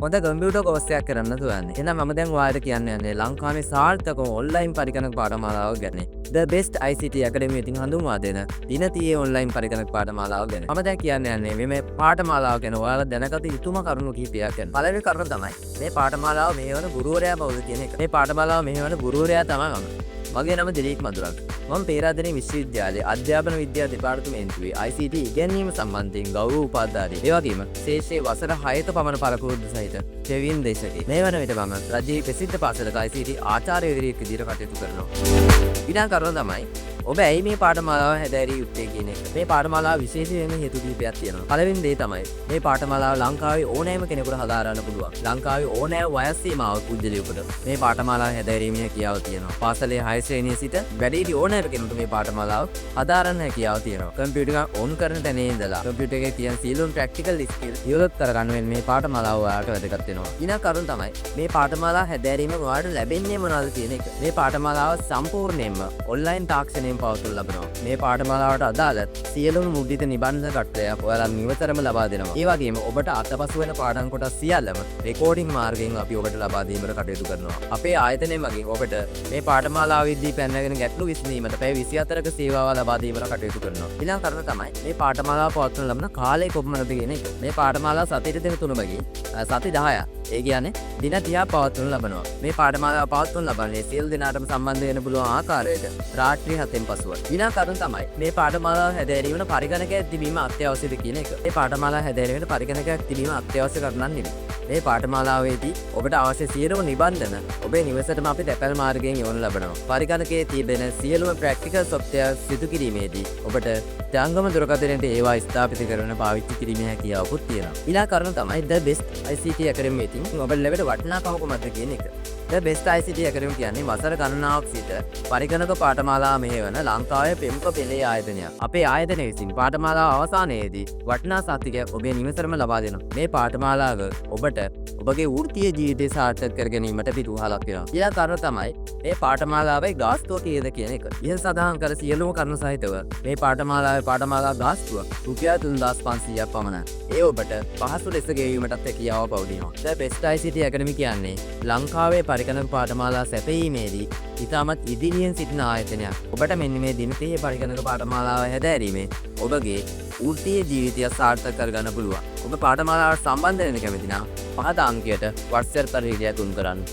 හොඳ computer course එකක් කරන්න දුවන්නේ. එහෙනම් මම දැන් ඔයාලට කියන්න යන්නේ ලංකාවේ සාර්ථක ඔන්ලයින් පරිගණක පාඨමාලාවක් ගැන. The Best ICT Academy ඉතින් හඳුන්වා දෙන දින 30 ඔන්ලයින් පරිගණක පාඨමාලාව ගැන. මම දැන් කියන්න යන්නේ මේ පාඨමාලාව ගැන ඔයාලා දැනගත යුතුම කරුණු කිහිපයක් ගැන. පළවෙනි කරුණ තමයි මේ පාඨමාලාව මෙහෙවන ගුරුවරයා කවුද කියන එක. මේ පාඨමාලාව මෙහෙවන ගුරුවරයා තමයි මම. මගේ නම දිලීප් මදුරක්. මම පේරාදෙණිය විශ්වවිද්‍යාලයේ අධ්‍යාපන විද්‍යා දෙපාර්තමේන්තුවේ ICT ඉගෙනීම සම්බන්ධයෙන් ගෞරව උපාධිධාරී. ඒ වගේම ශේෂයේ වසර 6ක පමණ පළපුරුද්ද සහිත ප්‍රවීණ දේශකයෙක්. මේ වන විට මම රජයේ ප්‍රසිද්ධ පාසලක ICT ආචාර්යවරියෙක් විදිහට කටයුතු කරනවා. ඊළඟ කරුණ තමයි ඔබ ඇයි මේ පාඨමාලාව හැදෑරිය යුත්තේ කියන එක. මේ පාඨමාලාව විශේෂ වෙන හේතු කිහිපයක් තියෙනවා. පළවෙනි දේ තමයි මේ පාඨමාලාව ලංකාවේ ඕනෑම කෙනෙකුට හදාරන්න පුළුවන්. ලංකාවේ ඕනෑම වයස් සීමාවක් පුද්ගලයෙකුට මේ පාඨමාලාව හැදෑරීමේ හැකියාව තියෙනවා. පාසලේ 6 ශ්‍රේණියේ සිට වැඩිහිටි ඕනෑම කෙනෙකුට මේ පාඨමාලාව හදාරන්න හැකියාව තියෙනවා. කම්පියුටර් එක ඔන් කරන තැනේ ඉඳලා කම්පියුටර් එකේ තියෙන සියලුම ප්‍රැක්ටිකල් ස්කිල් ඉවලත් කරගන්න වෙන මේ පාඨමාලාව ඔයාලට වැදගත් වෙනවා. ඊළඟ කරුණ තමයි මේ පාඨමාලාව හැදෑරීමෙන් ඔයාලට ලැබෙන්නේ මොනවද කියන එක. මේ පාඨමාලාව සම්පූර්ණයෙන්ම ඔන්ලයින් තාක්ෂණයෙන් පවත්වනු ලබනවා. මේ පාඨමාලාවට අදාළ සියලුම මුද්‍රිත නිබන්ධන කට්ටයක් ඔයාලා නිවතරම ලබා දෙනවා. ඒ වගේම ඔබට අතපසු වෙන පාඩම් කොටස් සියල්ලම රෙකෝඩින් මාර්ගයෙන් අපි ඔබට ලබා දීමට කටයුතු කරනවා. අපේ ආයතනය මගින් ඔබට මේ පාඨමාලාවෙදී පැනගෙන ගැටලු විසඳීමට පැය 24ක සේවාව ලබා දීමට කටයුතු කරනවා. ඊළඟ කරුණ තමයි මේ පාඨමාලාව පවත්වන ලබන කාලය කොපමණද කියන එක. මේ පාඨමාලාව සතියට දෙන 3 බැගින් සති 10ක්. ඒ කියන්නේ දින 30ක් පවත්වනු ලබනවා. මේ පාඨමාලාව පවත්වනු ලබන්නේ සියලු දෙනාටම සම්බන්ධ වෙන්න පුළුවන් ආකාරයට රාත්‍රී 7න් පසුව. ඊළඟ කරුණ තමයි මේ පාඨමාලාව හැදෑරීමට පරිගණකයක් තිබීම අත්‍යවශ්‍යද කියන එක. මේ පාඨමාලාව හැදෑරීමට පරිගණකයක් තිබීම අත්‍යවශ්‍ය කරුණක් නෙවෙයි. මේ පාඨමාලාවේදී ඔබට අවශ්‍ය සියලුම නිබන්ධන ඔබේ නිවසටම අපි තැපැල් මාර්ගයෙන් යොමු ලබනවා. පරිගණකයේ තිබෙන සියලුම ප්‍රැක්ටිකල් සොෆ්ට්වෙයාර් සිදු කිරීමේදී ඔබට ජංගම දුරකථනයට ඒවා ස්ථාපිත කරන පාවිච්චි කිරීමේ හැකියාවකුත් තියෙනවා. ඊළඟ කරුණ තමයි The Best ICT Academy ඉතින් ඔබට ලැබෙන වටිනාකම කොහොමද කියන එක. The Best ICT Academy කියන්නේ වසර ගණනාවක් සිට පරිගණක පාඨමාලාව මෙහෙවන ලංකාවේ ප්‍රමුඛ පෙළේ ආයතනයක්. අපේ ආයතනය විසින් පාඨමාලාව අවසානයේදී වටිනා සහතිකයක් ඔබේ නිවසටම ලබා දෙනවා. මේ පාඨමාලාව ඔබට ඔබගේ වෘත්තීය ජීවිතය සාර්ථක කර ගැනීමට පිටුවහලක් වෙනවා. ඊළඟ කරුණ තමයි මේ පාඨමාලාවේ ගාස්තුව කීයද කියන එක. ඉහළ සඳහන් කර සියලුම කරුණු සහිතව මේ පාඨමාලාවේ පාඨමාලා ගාස්තුව රුපියල් 3500ක් පමණයි. ඒ ඔබට පහසු ලෙස ගෙවීමටත් හැකියාව පවතිනවා. The Best ICT Academy කියන්නේ ලංකාවේ පරිගණක පාඨමාලා සැපයීමේදී ඉතාමත් ඉදිරියෙන් සිටින ආයතනයක්. ඔබට මෙන්න මේ දින 30 පරිගණක පාඨමාලාව හැදෑරීමේ ඔබගේ වෘත්තීය ජීවිතය සාර්ථක කරගන්න පුළුවන්. ඔබ පාඨමාලාවට සම්බන්ධ වෙන්න කැමති නම් පහත අංකයට WhatsApp පරිවිඩයක් තුන් කරන්න.